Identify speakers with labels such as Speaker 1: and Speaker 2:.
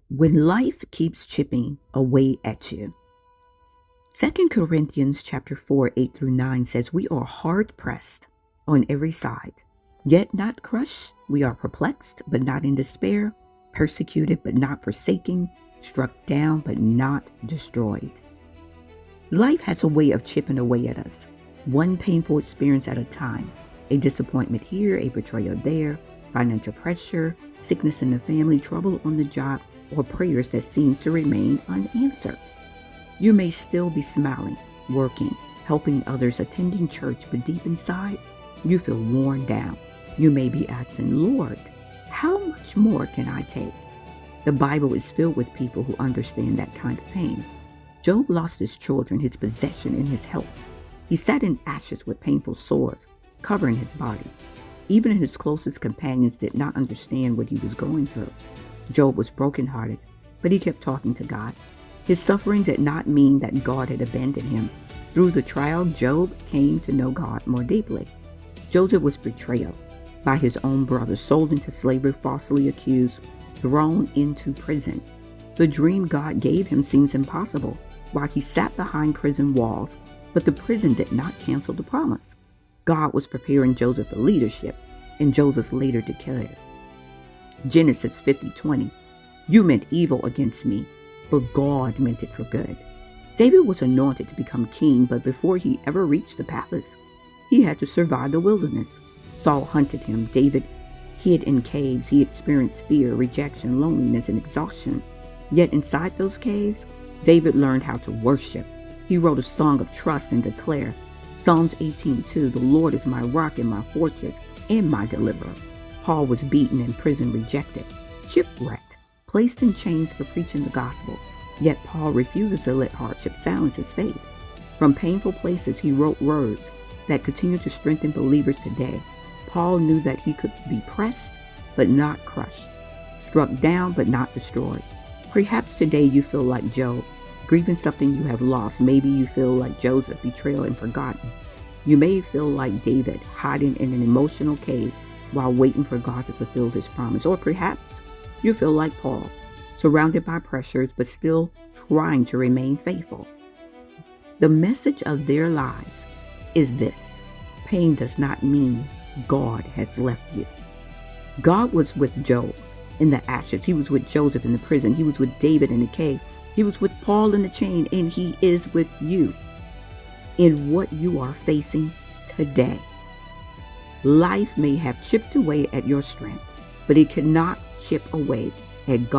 Speaker 1: When life keeps chipping away at you. 2 Corinthians chapter 4, 8 through 9 says, we are hard pressed on every side, yet not crushed. We are perplexed, but not in despair, persecuted, but not forsaken, struck down, but not destroyed. Life has a way of chipping away at us, one painful experience at a time. A disappointment here, a betrayal there, financial pressure, sickness in the family, trouble on the job, or prayers that seem to remain unanswered. You may still be smiling, working, helping others, attending church, but deep inside, you feel worn down. You may be asking, Lord, how much more can I take? The Bible is filled with people who understand that kind of pain. Job lost his children, his possession, and his health. He sat in ashes with painful sores covering his body. Even his closest companions did not understand what he was going through. Job was brokenhearted, but he kept talking to God. His suffering did not mean that God had abandoned him. Through the trial, Job came to know God more deeply. Joseph was betrayed by his own brothers, sold into slavery, falsely accused, thrown into prison. The dream God gave him seems impossible while he sat behind prison walls, but the prison did not cancel the promise. God was preparing Joseph for leadership, and Joseph later declared, Genesis 50:20, you meant evil against me, but God meant it for good. David was anointed to become king, but before he ever reached the palace, he had to survive the wilderness. Saul hunted him. David hid in caves. He experienced fear, rejection, loneliness, and exhaustion. Yet inside those caves, David learned how to worship. He wrote a song of trust and declared, Psalms 18:2, the Lord is my rock and my fortress and my deliverer. Paul was beaten in prison, rejected, shipwrecked, placed in chains for preaching the gospel. Yet Paul refuses to let hardship silence his faith. From painful places, he wrote words that continue to strengthen believers today. Paul knew that he could be pressed, but not crushed, struck down, but not destroyed. Perhaps today you feel like Job, grieving something you have lost. Maybe you feel like Joseph, betrayed and forgotten. You may feel like David, hiding in an emotional cave while waiting for God to fulfill his promise. Or perhaps you feel like Paul, surrounded by pressures, but still trying to remain faithful. The message of their lives is this: pain does not mean God has left you. God was with Job in the ashes. He was with Joseph in the prison. He was with David in the cave. He was with Paul in the chain, and he is with you in what you are facing today. Life may have chipped away at your strength, but it cannot chip away at God.